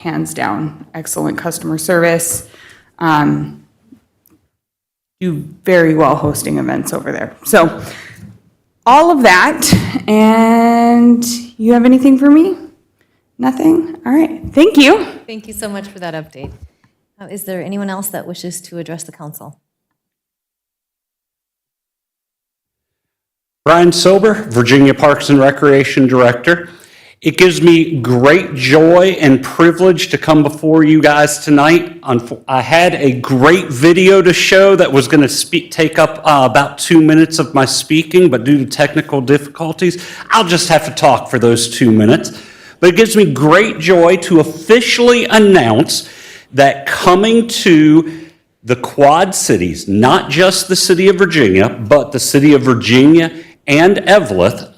hands down, excellent customer service. Do very well hosting events over there. So all of that, and you have anything for me? Nothing? All right, thank you. Thank you so much for that update. Is there anyone else that wishes to address the council? Brian Silber, Virginia Parks and Recreation Director. It gives me great joy and privilege to come before you guys tonight. I had a great video to show that was going to take up about 2 minutes of my speaking, but due to technical difficulties, I'll just have to talk for those 2 minutes. But it gives me great joy to officially announce that coming to the Quad Cities, not just the city of Virginia, but the city of Virginia and Eveleth,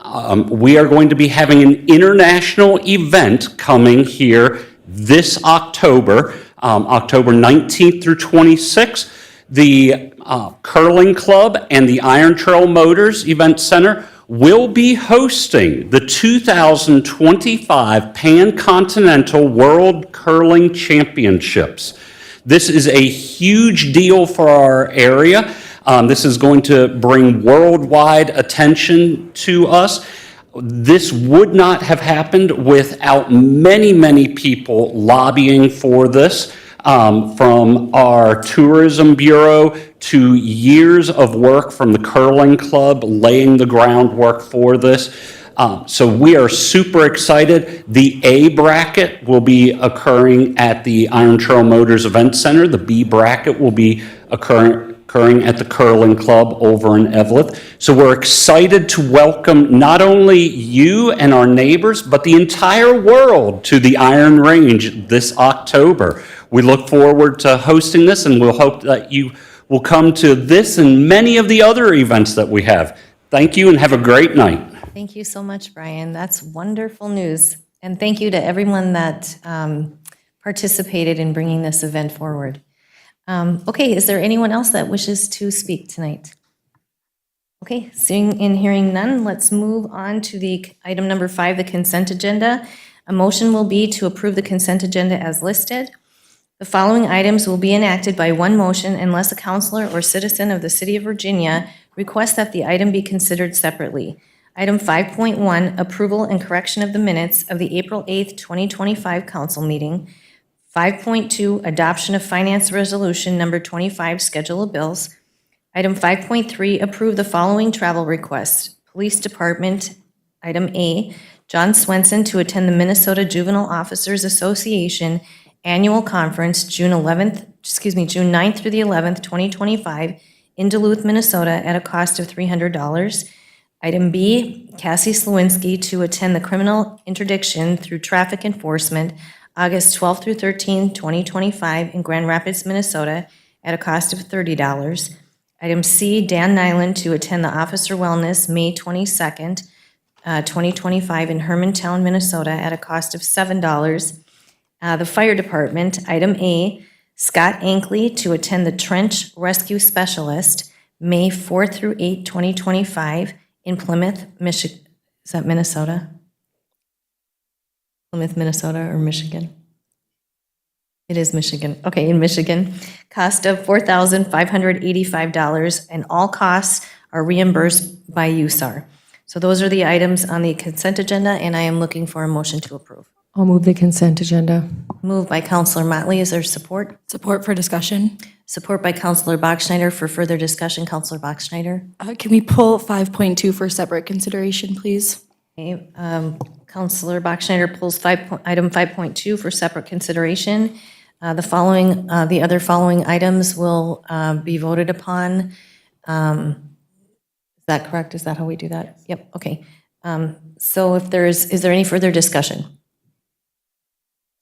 we are going to be having an international event coming here this October, October 19th through 26th. The Curling Club and the Iron Trail Motors Event Center will be hosting the 2025 Pan-Continental World Curling Championships. This is a huge deal for our area. This is going to bring worldwide attention to us. This would not have happened without many, many people lobbying for this, from our tourism bureau to years of work from the Curling Club laying the groundwork for this. So we are super excited. The A bracket will be occurring at the Iron Trail Motors Event Center. The B bracket will be occurring at the Curling Club over in Eveleth. So we're excited to welcome not only you and our neighbors, but the entire world to the Iron Range this October. We look forward to hosting this, and we'll hope that you will come to this and many of the other events that we have. Thank you and have a great night. Thank you so much, Brian. That's wonderful news. And thank you to everyone that participated in bringing this event forward. Okay, is there anyone else that wishes to speak tonight? Okay, seeing and hearing none, let's move on to the item number 5, the consent agenda. A motion will be to approve the consent agenda as listed. The following items will be enacted by one motion unless a counselor or citizen of the City of Virginia requests that the item be considered separately. Item 5.1, approval and correction of the minutes of the April 8th, 2025 council meeting. 5.2, adoption of finance resolution number 25, schedule of bills. Item 5.3, approve the following travel requests. Police Department, item A, John Swenson to attend the Minnesota Juvenile Officers Association Annual Conference, June 9th through the 11th, 2025, in Duluth, Minnesota, at a cost of $300. Item B, Cassie Slawinski to attend the Criminal Interdiction through Traffic Enforcement, August 12th through 13th, 2025, in Grand Rapids, Minnesota, at a cost of $30. Item C, Dan Nyland to attend the Officer Wellness, May 22nd, 2025, in Hermantown, Minnesota, at a cost of $7. The Fire Department, item A, Scott Ankley to attend the Trench Rescue Specialist, May 4th through 8th, 2025, in Plymouth, Michigan. Is that Minnesota? Plymouth, Minnesota, or Michigan? It is Michigan. Okay, in Michigan. Cost of $4,585, and all costs are reimbursed by USAR. So those are the items on the consent agenda, and I am looking for a motion to approve. I'll move the consent agenda. Moved by Counselor Motley. Is there support? Support for discussion. Support by Counselor Bachschnider. For further discussion, Counselor Bachschnider. Can we pull 5.2 for separate consideration, please? Okay, Counselor Bachschnider pulls item 5.2 for separate consideration. The other following items will be voted upon. Is that correct? Is that how we do that? Yep, okay. So if is there any further discussion?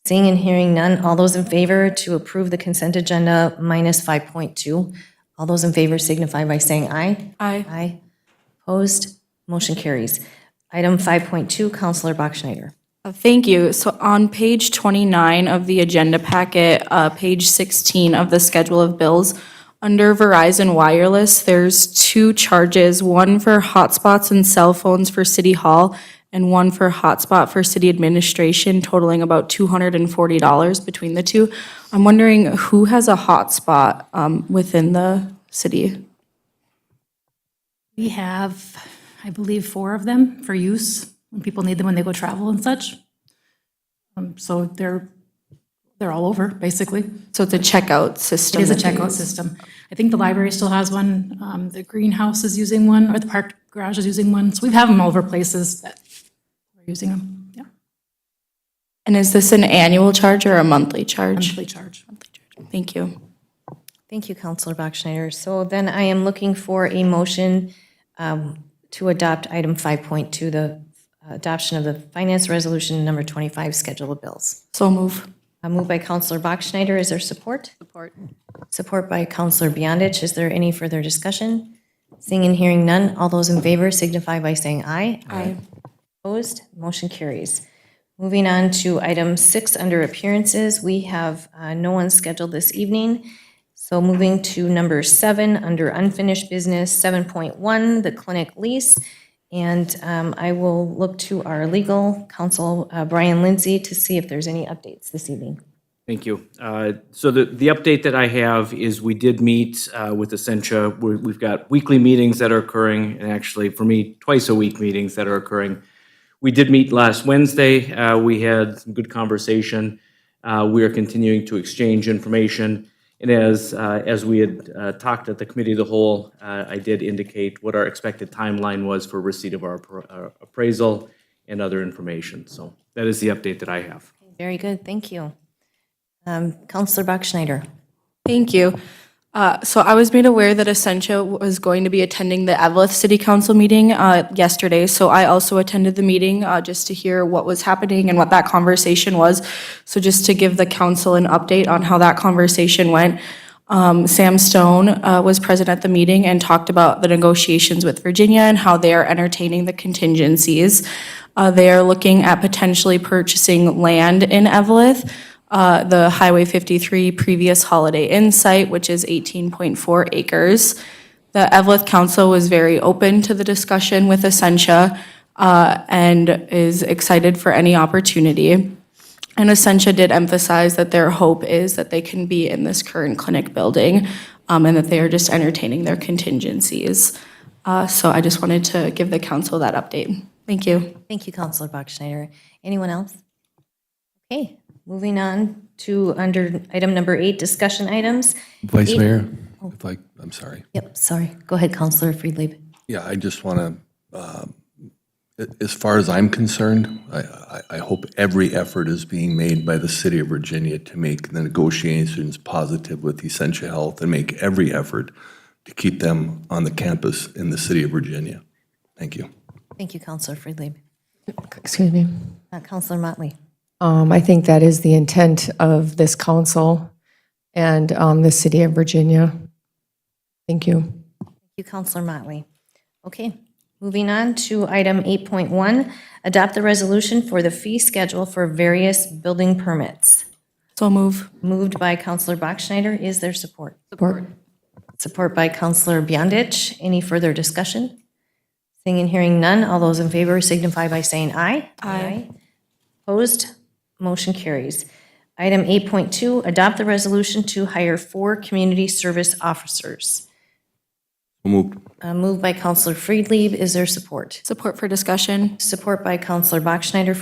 Seeing and hearing none, all those in favor to approve the consent agenda minus 5.2, all those in favor signify by saying aye. Aye. Aye. Opposed? Motion carries. Item 5.2, Counselor Bachschnider. Thank you. So on page 29 of the agenda packet, page 16 of the schedule of bills, under Verizon Wireless, there's 2 charges, one for hotspots and cell phones for City Hall, and one for hotspot for city administration totaling about $240 between the two. I'm wondering who has a hotspot within the city? We have, I believe, 4 of them for use when people need them when they go travel and such. So they're all over, basically. So it's a checkout It system. is a that they checkout use. system. I think the library still has one, the greenhouse is using one, or the park garage is using one. So we have them all over places that we're using them, yeah, And is this an annual charge or a monthly charge? monthly charge. Thank you. Thank you, Counselor Bachschnider. So then I am looking for a motion to adopt item 5.2, the adoption of the finance resolution number 25, schedule of bills. So move. Moved by Counselor Bachschnider. Is there support? Support. Support by Counselor Beyondich. Is there any further discussion? Seeing and hearing none, all those in favor signify by saying aye. Aye. Opposed? Motion carries. Moving on to item 6 under appearances, we have no one scheduled this evening. So moving to number 7 under unfinished business, 7.1, the clinic lease. And I will look to our legal counsel, Brian Lindsay, to see if there's any updates this evening. Thank you. So the update that I have is we did meet with Essentia. We've got weekly meetings that are occurring, and actually, for me, twice a week meetings that are occurring. We did meet last Wednesday. We had some good conversation. We are continuing to exchange information. And as we had talked at the committee of the whole, I did indicate what our expected timeline was for receipt of our appraisal and other information. So that is the update that I have. Very good, thank you. Counselor Bachschnider. Thank you. So I was made aware that Essentia was going to be attending the Evelyn City Council meeting yesterday. So I also attended the meeting just to hear what was happening and what that conversation was. So just to give the council an update on how that conversation went. Sam Stone was present at the meeting and talked about the negotiations with Virginia and how they are entertaining the contingencies. They are looking at potentially purchasing land in Evelyn. The Highway 53 previous Holiday Inn site, which is 18.4 acres. The Evelyn Council was very open to the discussion with Essentia and is excited for any opportunity. And Essentia did emphasize that their hope is that they can be in this current clinic building and that they are just entertaining their contingencies. So I just wanted to give the council that update. Thank you. Thank you, Counselor Bachschnider. Anyone else? Okay, moving on to under item number 8, discussion items. Vice Mayor, I'm sorry. Yep, sorry. Go ahead, Counselor Friedlieb. Yeah, I just want to, as far as I'm concerned, I hope every effort is being made by the city of Virginia to make the negotiations positive with Essentia Health and make every effort to keep them on the campus in the city of Virginia. Thank you. Thank you, Counselor Friedlieb. Excuse me. Counselor Motley. I think that is the intent of this council and the city of Virginia. Thank you. Thank you, Counselor Motley. Okay, moving on to item 8.1, adopt the resolution for the fee schedule for various building permits. So move. Moved by Counselor Bachschnider. Is there support? Support. Support by Counselor Beyondich. Any further discussion? Seeing and hearing none, all those in favor signify by saying aye. Aye. Opposed? Motion carries. Item 8.2, adopt the resolution to hire 4 community service officers. Moved. Moved by Counselor Friedlieb. Is there support? Support for discussion. Support by Counselor Bachschnider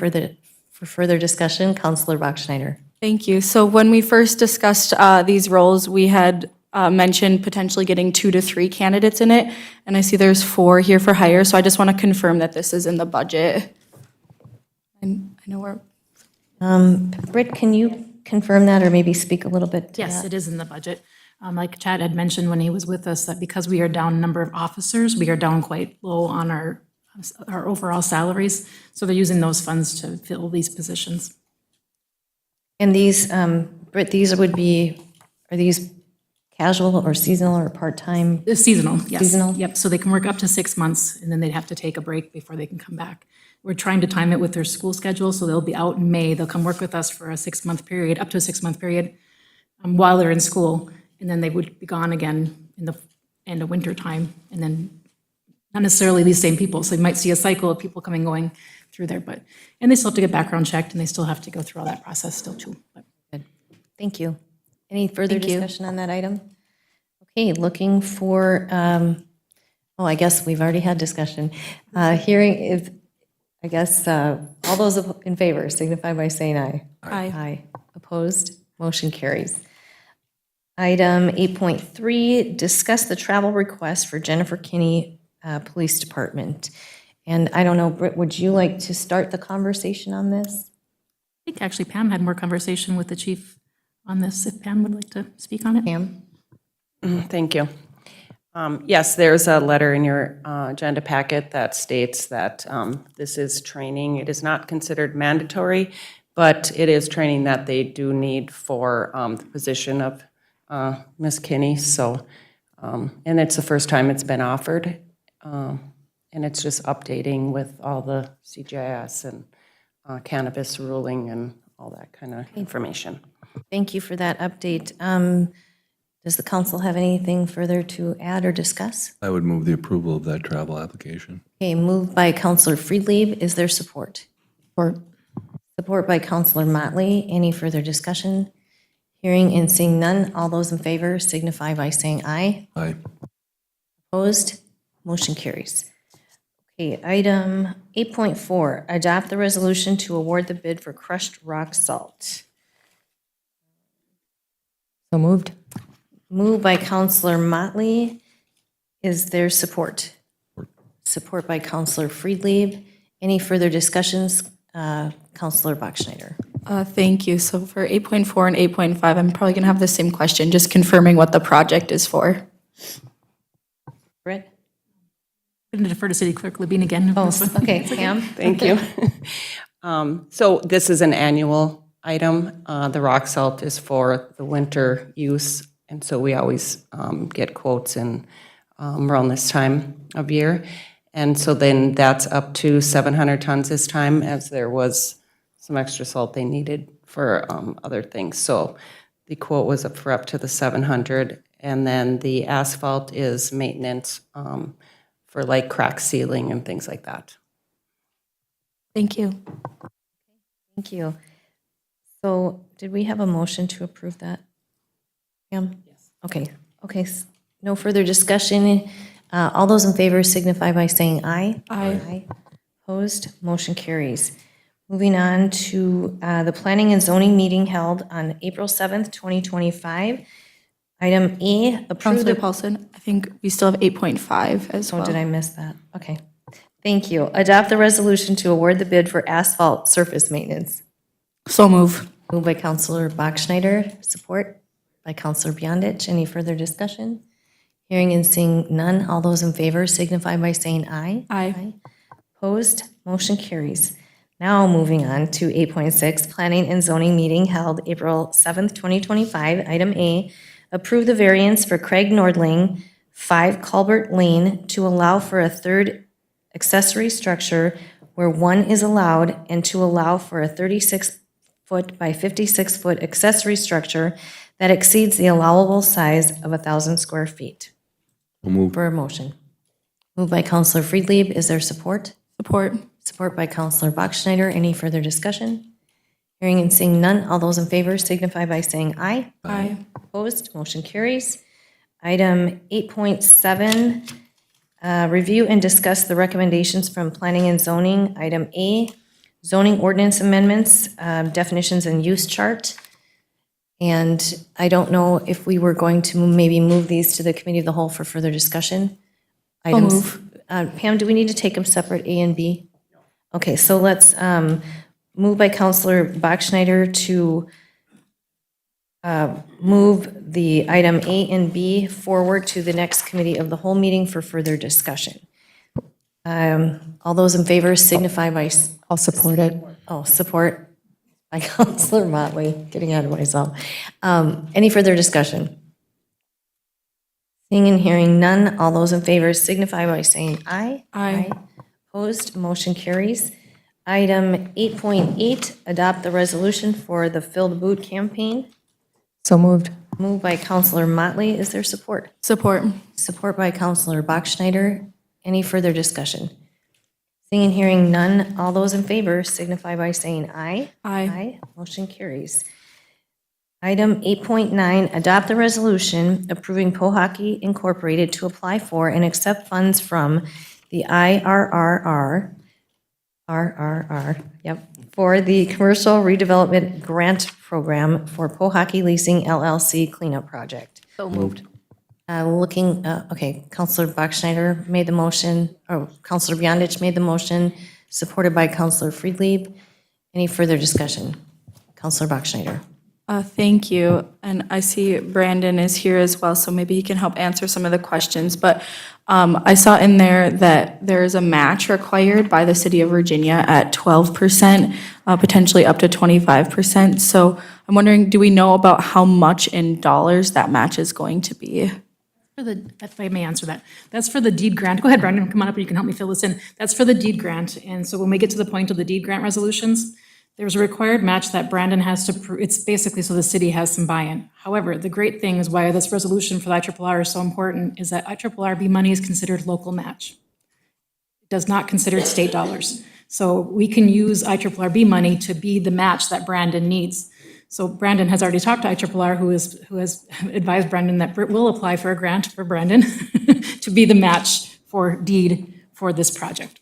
for further discussion. Counselor Bachschnider. Thank you. So when we first discussed these roles, we had mentioned potentially getting 2 to 3 candidates in it, and I see there's 4 here for hire, so I just want to confirm that this is in the budget. And I know we're, Britt, can you confirm that or maybe speak a little bit to Yes, that? it is in the budget. Like Chad had mentioned when he was with us, that because we are down number of officers, we are down quite low on our overall salaries. So they're using those funds to fill these positions. And these, Britt, are these casual or seasonal or part-time? It's seasonal, yes. Seasonal? Yep, so they can work up to 6 months, and then they'd have to take a break before they can come back. We're trying to time it with their school schedule, so they'll be out in May. They'll come work with us for a 6-month period, up to a 6-month period, while they're in school, and then they would be gone again in the end of winter time, and then not necessarily these same people. So you might see a cycle of people coming, going through there, but, and they still have to get background checked, and they still have to go through all that process still too. But Thank you. Any further Thank you. discussion on that item? Okay, looking for, I guess we've already had discussion. Hearing if, I guess, all those in favor signify by saying aye. Aye. Aye. Opposed? Motion carries. Item 8.3, discuss the travel request for Jennifer Kinney Police Department. And I don't know, Britt, would you like to start the conversation on this? I think actually Pam had more conversation with the chief on this, if Pam would like to speak on it. Pam? Thank you. Yes, there's a letter in your agenda packet that states that this is training. It is not considered mandatory, but it is training that they do need for the position of Ms. Kinney. So, and it's the first time it's been offered. And it's just updating with all the CGIS and cannabis ruling and all that kind of information. Thank you for that update. Does the council have anything further to add or discuss? I would move the approval of that travel application. Okay, moved by Counselor Friedlieb. Is there support? Support. Support by Counselor Motley. Any further discussion? Hearing and seeing none, all those in favor signify by saying aye. Aye. Opposed? Motion carries. Okay, item 8.4, adopt the resolution to award the bid for crushed rock salt. So moved. Moved by Counselor Motley. Is there support? Support by Counselor Friedlieb. Any further discussions? Counselor Bachschnider. Thank you. So for 8.4 and 8.5, I'm probably going to have the same question, just confirming what the project is for. Britt? I'm going to defer to City Clerk Levine again. Oh, okay, Pam? Thank you. So this is an annual item. The rock salt is for the winter use, and so we always get quotes in around this time of year. And so then that's up to 700 tons this time, as there was some extra salt they needed for other things. So the quote was up for up to the 700, and then the asphalt is maintenance for like crack sealing and things like that. Thank you. Thank you. So did we have a motion to approve that? Pam? Yes. Okay, no further discussion. All those in favor signify by saying aye. Aye. Opposed? Motion carries. Moving on to the Planning and Zoning meeting held on April 7th, 2025. Item E, approve Counselor the... Paulson, I think we still have 8.5 as well. Oh, did I miss that? Okay. Thank you. Adopt the resolution to award the bid for asphalt surface maintenance. So move. Moved by Counselor Bachschnider, support by Counselor Beyondich. Any further discussion? Hearing and seeing none, all those in favor signify by saying aye. Aye. Opposed? Motion carries. Now moving on to 8.6, Planning and Zoning meeting held April 7th, 2025. Item A, approve the variance for Craig Nordling, 5 Culbert Lane, to allow for a third accessory structure where one is allowed, and to allow for a 36-foot by 56-foot accessory structure that exceeds the allowable size of 1,000 square feet. We'll move. For a motion. Moved by Counselor Friedlieb. Is there support? Support. Support by Counselor Bachschnider. Any further discussion? Hearing and seeing none, all those in favor signify by saying aye. Aye. Opposed? Motion carries. Item 8.7, review and discuss the recommendations from Planning and Zoning. Item A, zoning ordinance amendments, definitions and use chart. And I don't know if we were going to maybe move these to the committee of the whole for further discussion. Items. move. Pam, do we need to take them separate, A and B? Okay, so let's move by Counselor Bachschnider to move the item A and B forward to the next committee of the whole meeting for further discussion. All those in favor signify by, I'll support it. support by Counselor Motley, getting out of myself. Any further discussion? Seeing and hearing none, all those in favor signify by saying aye. Aye. Opposed, motion carries. Item 8.8, adopt the resolution for the Fill the Boot campaign. So moved. Moved by Counselor Motley. Is there support? Support. Support by Counselor Bachschnider. Any further discussion? Seeing and hearing none, all those in favor signify by saying aye. Aye. Motion carries. Item 8.9, adopt a resolution approving Pohocky Incorporated to apply for and accept funds from the IRRR, for the Commercial Redevelopment Grant Program for Pohocky Leasing LLC cleanup project. So moved. Okay, Counselor Bachschnider made the motion, or Counselor Beyondich made the motion, supported by Counselor Friedlieb. Any further discussion? Counselor Bachschnider. Thank you. And I see Brandon is here as well, so maybe he can help answer some of the questions. But I saw in there that there is a match required by the city of Virginia at 12%, potentially up to 25%. So I'm wondering, do we know about how much in dollars that match is going to be? If I may answer that, that's for the deed grant. Go ahead, Brandon, come on up and you can help me fill this in. That's for the deed grant. And so when we get to the point of the deed grant resolutions, there's a required match that Brandon has to, it's basically so the city has some buy-in. However, the great thing is why this resolution for the IRRR is so important is that IRRB money is considered local match. It does not consider state dollars. So we can use IRRB money to be the match that Brandon needs. So Brandon has already talked to IRRR, who has advised Brandon that Britt will apply for a grant for Brandon to be the match for deed for this project.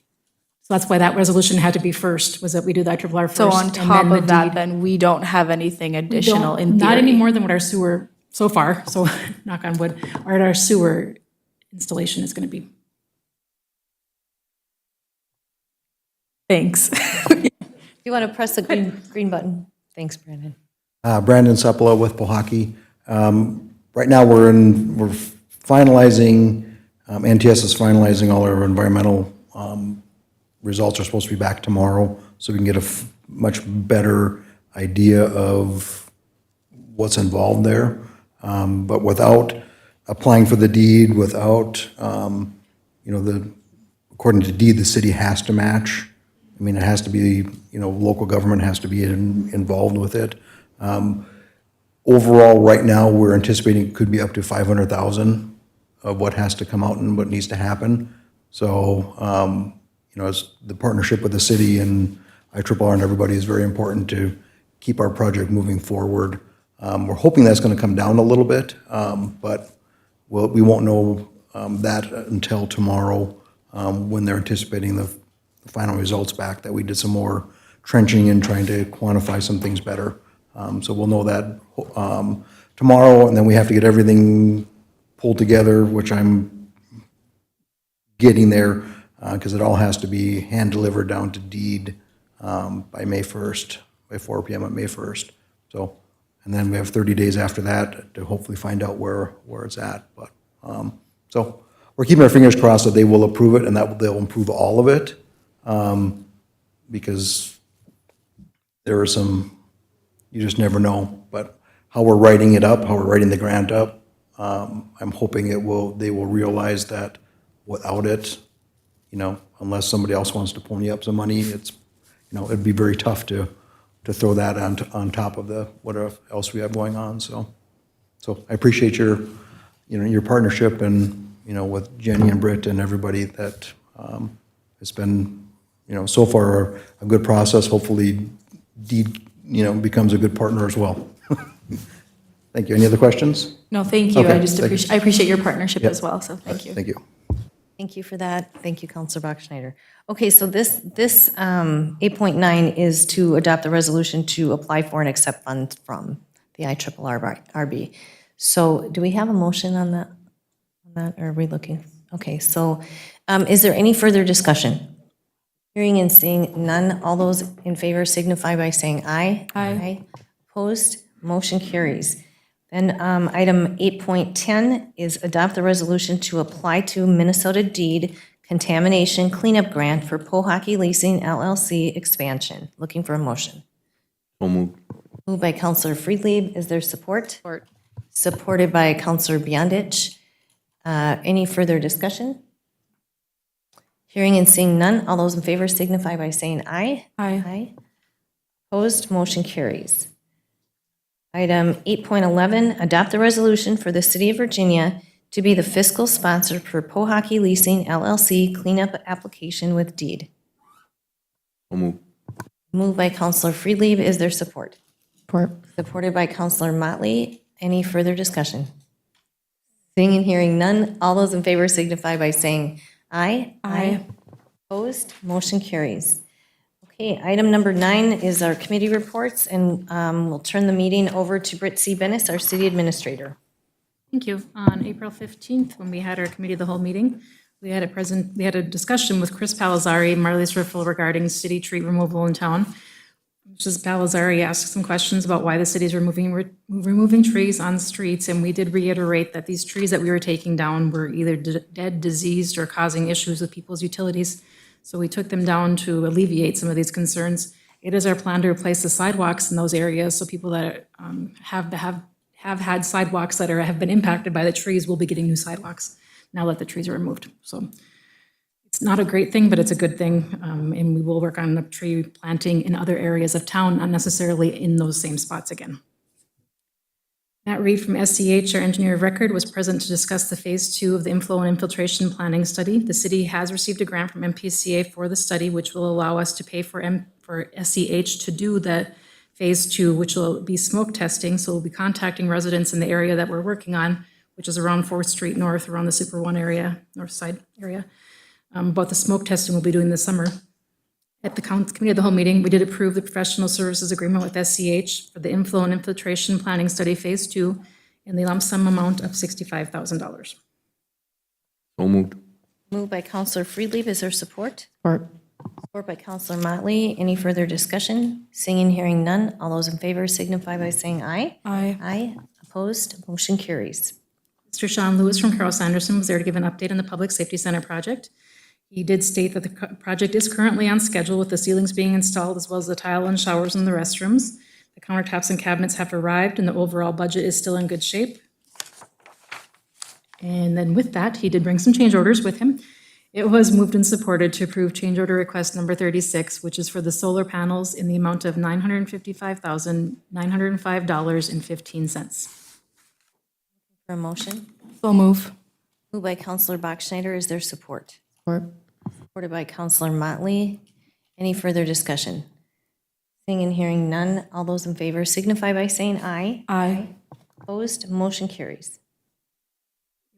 So that's why that resolution had to be first, was that we do the IRRR first. So on and top then the of that, deed. then we don't have anything additional in Not theory? any more than what our sewer, so far, so knock on wood, our sewer installation is going to be. Thanks. You want to press the green button? Thanks, Brandon. Brandon Sepula with Pohocky. Right now, we're finalizing, NTS is finalizing all our environmental results are supposed to be back tomorrow, so we can get a much better idea of what's involved there. But without applying for the deed, without, according to deed, the city has to match. I mean, it has to be, local government has to be involved with it. Overall, right now, we're anticipating it could be up to 500,000 of what has to come out and what needs to happen. So, as the partnership with the city and IRRR and everybody is very important to keep our project moving forward. We're hoping that's going to come down a little bit, but we won't know that until tomorrow when they're anticipating the final results back, that we did some more trenching and trying to quantify some things better. So we'll know that tomorrow, and then we have to get everything pulled together, which I'm getting there, because it all has to be hand-delivered down to deed by May 1st, by 4 p.m. on May 1st. So, and then we have 30 days after that to hopefully find out where it's at. But so we're keeping our fingers crossed that they will approve it and that they'll improve all of it, because there are some, you just never know. But how we're writing it up, how we're writing the grant up, I'm hoping they will realize that without it, unless somebody else wants to pony up some money, it's, it'd be very tough to throw that on top of the whatever else we have going on. So I appreciate your partnership and, with Jenny and Britt and everybody that it's been, so far a good process. Hopefully Deed, becomes a good partner as well. Thank you. Any other questions? No, thank you. Okay, I just thank you. appreciate your partnership Yep. as well, so thank you. Thank you. Thank you for that. Thank you, Counselor Bachschnider. Okay, so this 8.9 is to adopt a resolution to apply for and accept funds from the IRRB. So do we have a motion on that? Or are we looking? Okay, so is there any further discussion? Hearing and seeing none, all those in favor signify by saying aye. Aye. Opposed? Motion carries. Then item 8.10 is adopt the resolution to apply to Minnesota Deed Contamination Cleanup Grant for Pohocky Leasing LLC expansion. Looking for a motion. So moved. Moved by Counselor Friedlieb. Is there support? Support. Supported by Counselor Beyondich. Any further discussion? Hearing and seeing none, all those in favor signify by saying aye. Aye. Opposed? Motion carries. Item 8.11, adopt the resolution for the City of Virginia to be the fiscal sponsor for Pohocky Leasing LLC cleanup application with deed. So moved. Moved by Counselor Friedlieb. Is there support? Support. Supported by Counselor Motley. Any further discussion? Seeing and hearing none, all those in favor signify by saying aye. Aye. Opposed? Motion carries. Okay, item number 9 is our committee reports, and we'll turn the meeting over to Britt C. Bennis, our city administrator. Thank you. On April 15th, when we had our committee of the whole meeting, we had a discussion with Chris Palazzari, Marley's Riffle, regarding city tree removal in town. Mrs. Palazzari asked some questions about why the cities were removing trees on the streets, and we did reiterate that these trees that we were taking down were either dead, diseased, or causing issues with people's utilities. So we took them down to alleviate some of these concerns. It is our plan to replace the sidewalks in those areas, so people that have had sidewalks that have been impacted by the trees will be getting new sidewalks now that the trees are removed. So it's not a great thing, but it's a good thing, and we will work on the tree planting in other areas of town, not necessarily in those same spots again. Matt Reed from SCH, our engineer of record, was present to discuss the Phase 2 of the inflow and infiltration planning study. The city has received a grant from MPCA for the study, which will allow us to pay for SCH to do the Phase 2, which will be smoke testing. So we'll be contacting residents in the area that we're working on, which is around 4th Street North, around the Super One area, north side area. But the smoke testing we'll be doing this summer. At the committee of the whole meeting, we did approve the professional services agreement with SCH for the inflow and infiltration planning study Phase 2 in the lump sum amount of $65,000. So moved. Moved by Counselor Friedlieb. Is there support? Support. Support by Counselor Motley. Any further discussion? Seeing and hearing none, all those in favor signify by saying aye. Aye. Aye. Opposed? Motion carries. Mr. Sean Lewis from Carl Sanderson was there to give an update on the Public Safety Center project. He did state that the project is currently on schedule with the ceilings being installed as well as the tile and showers in the restrooms. The countertops and cabinets have arrived and the overall budget is still in good shape. And then with that, he did bring some change orders with him. It was moved and supported to approve change order request number 36, which is for the solar panels in the amount of $955,905.15. For a motion? So move. Moved by Counselor Bachschnider. Is there support? Support. Supported by Counselor Motley. Any further discussion? Seeing and hearing none, all those in favor signify by saying aye. Aye. Opposed? Motion carries.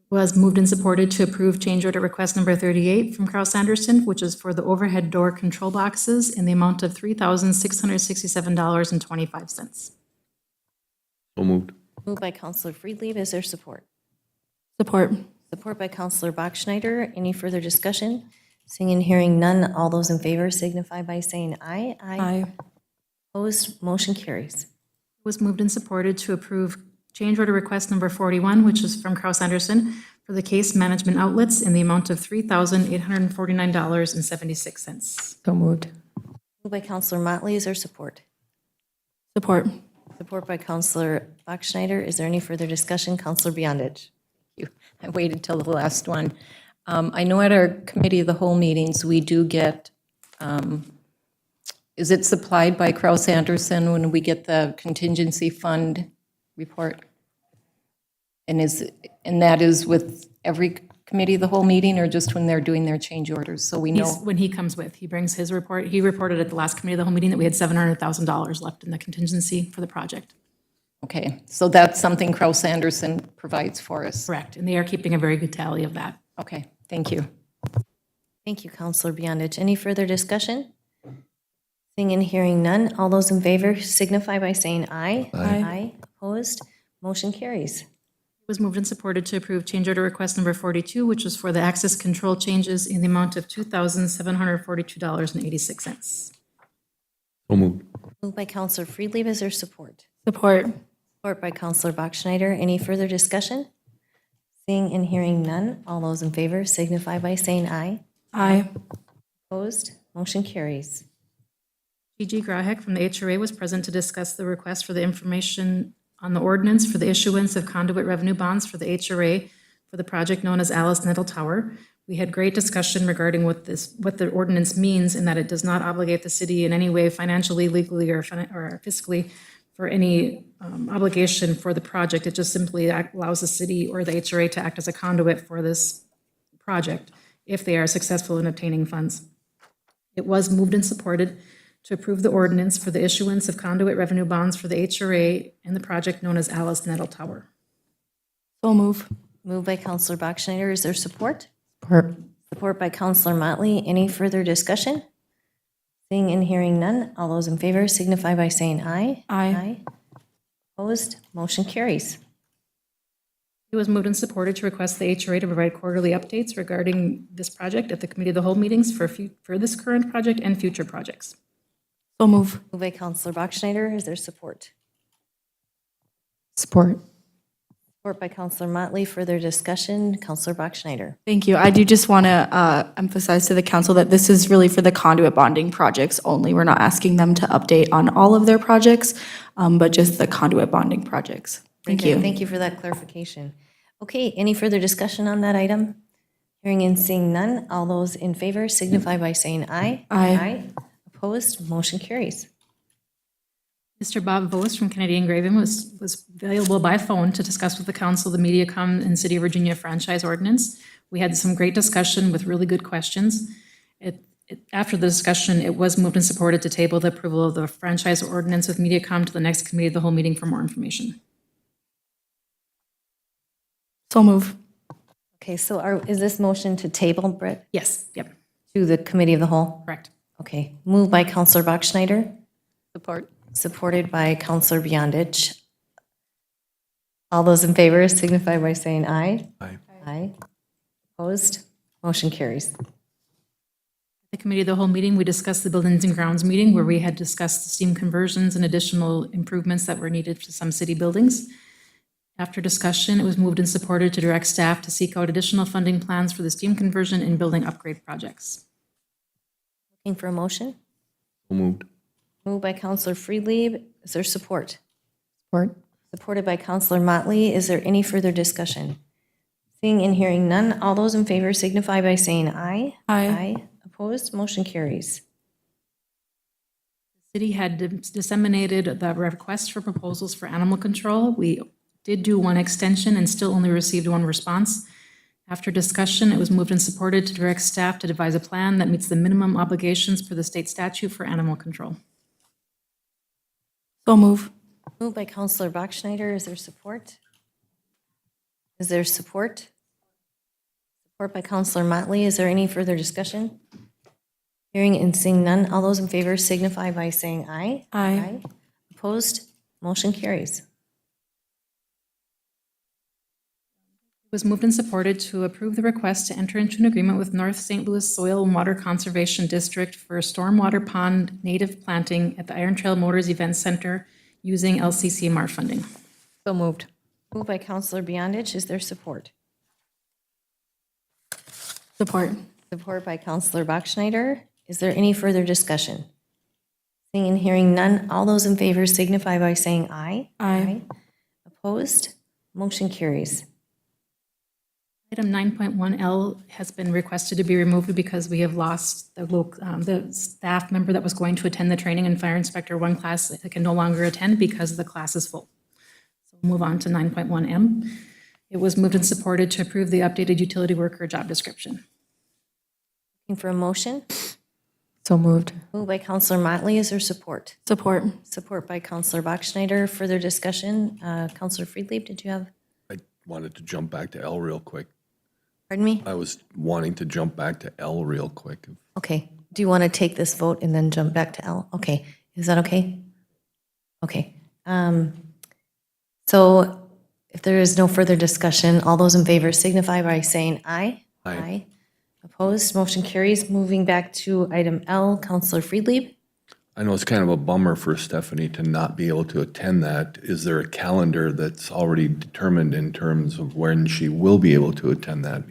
Was moved and supported to approve change order request number 38 from Carl Sanderson, which is for the overhead door control boxes in the amount of $3,667.25. So moved. Moved by Counselor Friedlieb. Is there support? Support. Support by Counselor Bachschnider. Any further discussion? Seeing and hearing none, all those in favor signify by saying aye. Aye. Opposed? Motion carries. Was moved and supported to approve change order request number 41, which is from Carl Sanderson, for the case management outlets in the amount of $3,849.76. So moved. Moved by Counselor Motley. Is there support? Support. Support by Counselor Bachschnider. Is there any further discussion? Counselor Beyondich. I waited till the last one. I know at our committee of the whole meetings, we do get, is it supplied by Kraus Anderson when we get the contingency fund report? And that is with every committee of the whole meeting or just when they're doing their change orders? So we know. When he comes with, he brings his report. He reported at the last committee of the whole meeting that we had $700,000 left in the contingency for the project. Okay, so that's something Kraus Anderson provides for us. Correct, and they are keeping a very good tally of that. Okay, thank you. Thank you, Counselor Beyondich. Any further discussion? Seeing and hearing none, all those in favor signify by saying aye. Aye. Opposed? Motion carries. It was moved and supported to approve change order request number 42, which was for the access control changes in the amount of $2,742.86. So moved. Moved by Counselor Friedlieb. Is there support? Support. Support by Counselor Bachschnider. Any further discussion? Seeing and hearing none, all those in favor signify by saying aye. Aye. Opposed? Motion carries. Gigi Grahek from the HRA was present to discuss the request for the information on the ordinance for the issuance of conduit revenue bonds for the HRA for the project known as Alice Nettle Tower. We had great discussion regarding what the ordinance means and that it does not obligate the city in any way financially, legally, or fiscally for any obligation for the project. It just simply allows the city or the HRA to act as a conduit for this project if they are successful in obtaining funds. It was moved and supported to approve the ordinance for the issuance of conduit revenue bonds for the HRA and the project known as Alice Nettle Tower. So move. Moved by Counselor Bachschnider. Is there support? Support. Support by Counselor Motley. Any further discussion? Seeing and hearing none, all those in favor signify by saying aye. Aye. Opposed? Motion carries. It was moved and supported to request the HRA to provide quarterly updates regarding this project at the committee of the whole meetings for this current project and future projects. So move. Moved by Counselor Bachschnider. Is there support? Support. Support by Counselor Motley. Further discussion? Counselor Bachschnider. Thank you. I do just want to emphasize to the council that this is really for the conduit bonding projects only. We're not asking them to update on all of their projects, but just the conduit bonding projects. Thank you. Thank you for that clarification. Okay, any further discussion on that item? Hearing and seeing none, all those in favor signify by saying aye. Aye. Opposed? Motion carries. Mr. Bob Vos from Kennedy and Graven was available by phone to discuss with the council the MediaCom and City of Virginia franchise ordinance. We had some great discussion with really good questions. After the discussion, it was moved and supported to table the approval of the franchise ordinance with MediaCom to the next committee of the whole meeting for more information. So move. Okay, so is this motion to table, Britt, Yes, yep, to the committee of the whole? correct. Okay, moved by Counselor Bachschnider, Support. supported by Counselor Beyondich. All those in favor signify by saying aye. Aye. Aye. Opposed? Motion carries. The committee of the whole meeting, we discussed the buildings and grounds meeting where we had discussed the steam conversions and additional improvements that were needed to some city buildings. After discussion, it was moved and supported to direct staff to seek out additional funding plans for the steam conversion and building upgrade projects. Looking for a motion? So moved. Moved by Counselor Friedlieb. Is there support? Support. Supported by Counselor Motley. Is there any further discussion? Seeing and hearing none, all those in favor signify by saying aye. Aye. Opposed? Motion carries. The city had disseminated the request for proposals for animal control. We did do one extension and still only received one response. After discussion, it was moved and supported to direct staff to devise a plan that meets the minimum obligations per the state statute for animal control. So move. Moved by Counselor Bachschnider. Is there support? Is there support? Support by Counselor Motley. Is there any further discussion? Hearing and seeing none, all those in favor signify by saying aye. Aye. Opposed? Motion carries. It was moved and supported to approve the request to enter into an agreement with North St. Louis Soil and Water Conservation District for stormwater pond native planting at the Iron Trail Motors Event Center using LCCMR funding. So moved. Moved by Counselor Beyondich. Is there support? Support. Support by Counselor Bachschnider. Is there any further discussion? Seeing and hearing none, all those in favor signify by saying aye. Aye. Opposed? Motion carries. Item 9.1L has been requested to be removed because we have lost the staff member that was going to attend the training in Fire Inspector 1 class that can no longer attend because the class is full. So we'll move on to 9.1M. It was moved and supported to approve the updated utility worker job description. Looking for a motion? So moved. Moved by Counselor Motley. Is there support? Support. Support by Counselor Bachschnider. Further discussion? Counselor Friedlieb, did you have? I wanted to jump back to L real quick. Pardon me? I was wanting to jump back to L real quick. Okay. Do you want to take this vote and then jump back to L? Okay. Is that okay? Okay. So if there is no further discussion, all those in favor signify by saying aye. Aye. Opposed? Motion carries. Moving back to item L, Counselor Friedlieb. I know it's kind of a bummer for Stephanie to not be able to attend that. Is there a calendar that's already determined in terms of when she will be able to attend that?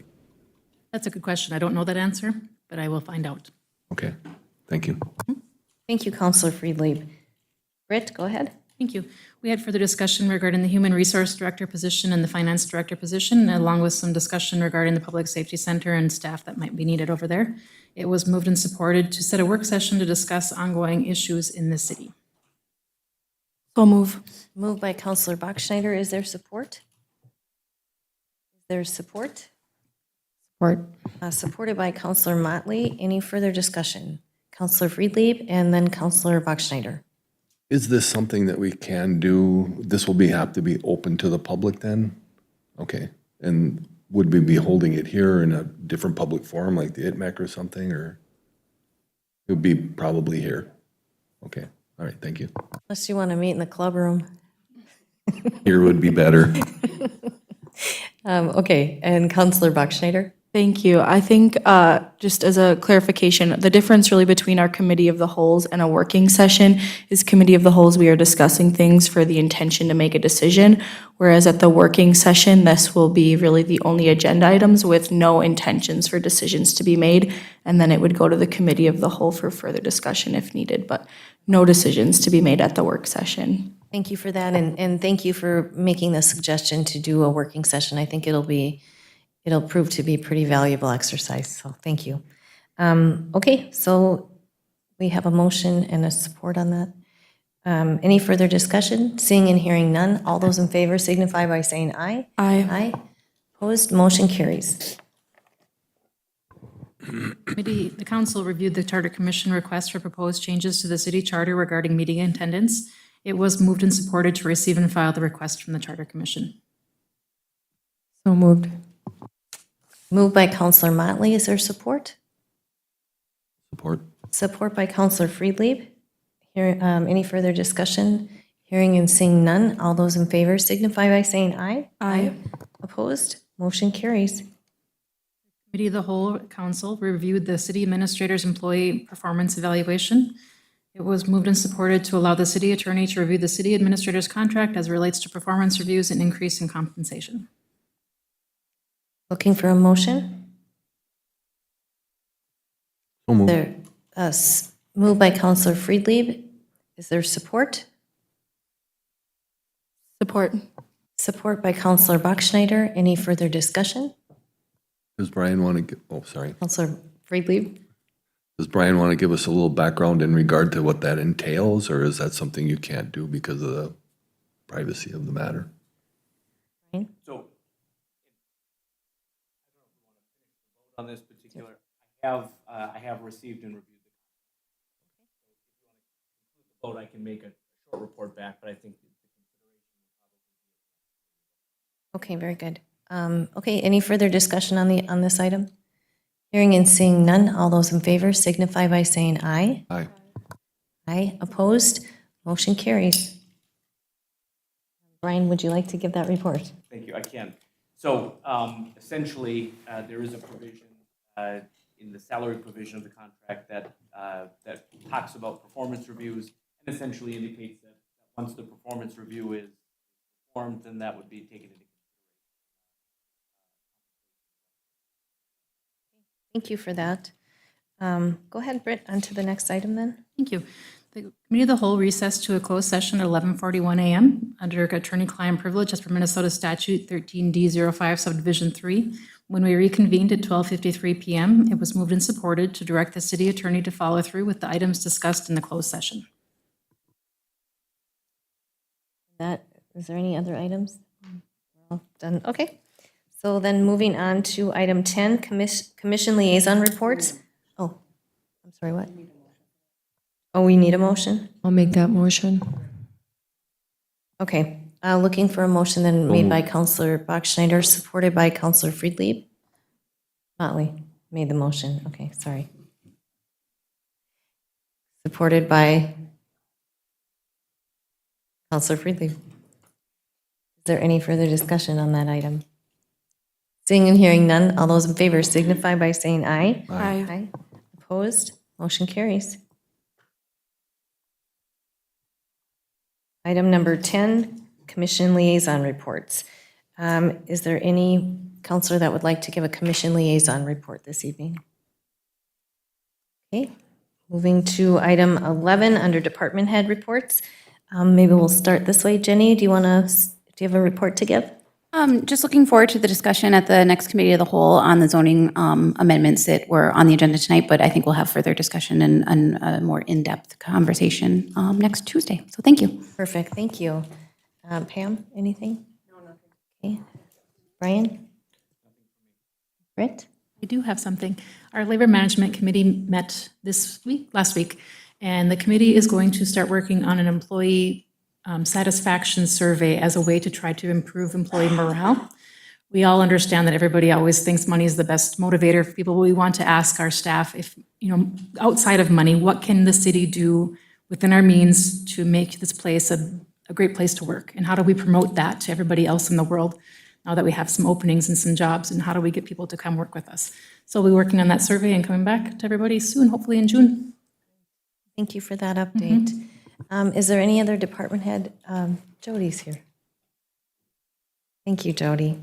That's a good question. I don't know that answer, but I will find out. Okay, thank you. Thank you, Counselor Friedlieb. Britt, go ahead. Thank you. We had further discussion regarding the Human Resource Director position and the Finance Director position, along with some discussion regarding the Public Safety Center and staff that might be needed over there. It was moved and supported to set a work session to discuss ongoing issues in the city. So move. Moved by Counselor Bachschnider. Is there support? Is there support? Support. Supported by Counselor Motley. Any further discussion? Counselor Friedlieb, and then Counselor Bachschnider. Is this something that we can do? This will have to be open to the public then? Okay. And would we be holding it here in a different public forum like the ITMEC or something, or it would be probably here? Okay. All right. Thank you. Unless you want to meet in the club room. Here would be better. Okay, and Counselor Bachschnider? Thank you. I think, just as a clarification, the difference really between our committee of the wholes and a working session is committee of the wholes, we are discussing things for the intention to make a decision, whereas at the working session, this will be really the only agenda items with no intentions for decisions to be made, and then it would go to the committee of the whole for further discussion if needed, but no decisions to be made at the work session. Thank you for that, and thank you for making the suggestion to do a working session. I think it'll prove to be pretty valuable exercise, so thank you. Okay, so we have a motion and a support on that. Any further discussion? Seeing and hearing none, all those in favor signify by saying aye. Aye. Aye. Opposed, motion carries. Committee, the council reviewed the Charter Commission request for proposed changes to the city charter regarding meeting attendance. It was moved and supported to receive and file the request from the Charter Commission. So moved. Moved by Counselor Motley, is there support? Support. Support by Counselor Friedlieb. Here, any further discussion? Hearing and seeing none, all those in favor signify by saying aye. Aye. Opposed, motion carries. Committee of the Whole Council reviewed the city administrator's employee performance evaluation. It was moved and supported to allow the city attorney to review the city administrator's contract as it relates to performance reviews and increase in compensation. Looking for a motion? So moved. There, moved by Counselor Friedlieb. Is there support? Support. Support by Counselor Bachschnider. Any further discussion? Does Brian want to give, oh, sorry. Counselor Friedlieb? Does Brian want to give us a little background in regard to what that entails, or is that something you can't do because of the privacy of the matter? So, on this particular, I have received and reviewed the vote. I can make a short report back, but I think Okay, very good. Okay, any further discussion on this item? Hearing and seeing none, all those in favor signify by saying aye. Aye. Aye. Opposed? Motion carries. Brian, would you like to give that report? Thank you, I can. So essentially, there is a provision in the salary provision of the contract that talks about performance reviews and essentially indicates that once the performance review is performed, then that would be taken into consideration. Thank you for that. Go ahead, Britt, on to the next item then. Thank you. The Committee of the Whole recessed to a closed session at 11:41 a.m. under attorney-client privilege as per Minnesota Statute 13D05 Subdivision 3. When we reconvened at 12:53 p.m., it was moved and supported to direct the city attorney to follow through with the items discussed in the closed session. Is there any other items? Well, done. Okay. So then moving on to item 10, commission liaison reports. Oh, I'm sorry, what? Oh, we need a motion? I'll make that motion. Okay, looking for a motion then made by Counselor Bachschnider, supported by Counselor Friedlieb. Motley made the motion. Okay, sorry. Supported by Counselor Friedlieb. Is there any further discussion on that item? Seeing and hearing none, all those in favor signify by saying aye. Aye. Aye. Opposed? Motion carries. Item number 10, commission liaison reports. Is there any counselor that would like to give a commission liaison report this evening? Okay, moving to item 11 under department head reports. Maybe we'll start this way. Jenny, do you have a report to give? Just looking forward to the discussion at the next committee of the whole on the zoning amendments that were on the agenda tonight, but I think we'll have further discussion and a more in-depth conversation next Tuesday. So thank you. Perfect, thank you. Pam, anything? No, nothing. Okay. Brian? Britt? I do have something. Our Labor Management Committee met last week, and the committee is going to start working on an employee satisfaction survey as a way to try to improve employee morale. We all understand that everybody always thinks money is the best motivator for people. We want to ask our staff if, outside of money, what can the city do within our means to make this place a great place to work? And how do we promote that to everybody else in the world now that we have some openings and some jobs? And how do we get people to come work with us? So we'll be working on that survey and coming back to everybody soon, hopefully in June. Thank you for that update. Is there any other department head? Jody's here. Thank you, Jody.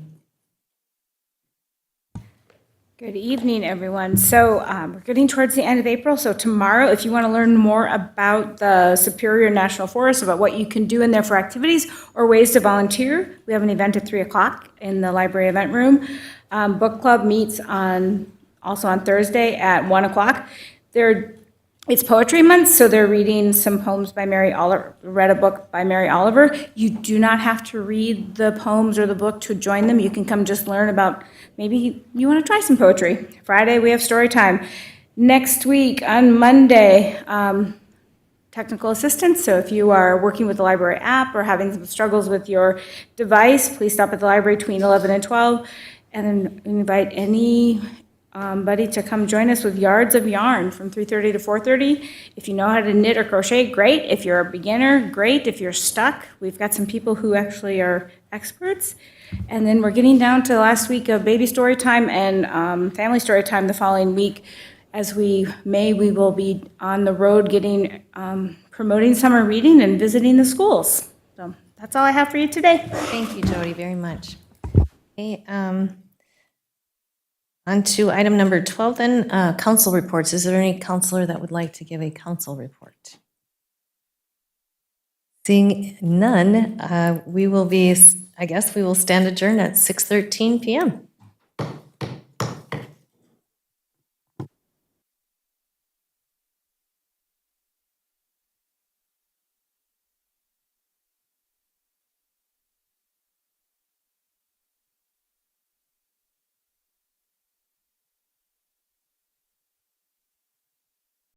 Good evening, everyone. So we're getting towards the end of April, so tomorrow, if you want to learn more about the Superior National Forest, about what you can do in there for activities or ways to volunteer, we have an event at 3 o'clock in the library event room. Book club meets also on Thursday at 1 o'clock. It's Poetry Month, so they're reading some poems by Mary Oliver, read a book by Mary Oliver. You do not have to read the poems or the book to join them. You can come just learn about, maybe you want to try some poetry. Friday, we have story time. Next week, on Monday, technical assistance. So if you are working with the library app or having some struggles with your device, please stop at the library between 11 and 12 and then invite anybody to come join us with Yards of Yarn from 3:30 to 4:30. If you know how to knit or crochet, great. If you're a beginner, great. If you're stuck, we've got some people who actually are experts. And then we're getting down to the last week of baby story time and family story time the following week. As we will be on the road getting, promoting summer reading and visiting the schools. So that's all I have for you today. Thank you, Jody, very much. Okay, on to item number 12 then, council reports. Is there any counselor that would like to give a council report? Seeing none, we will stand adjourned at 6:13 p.m.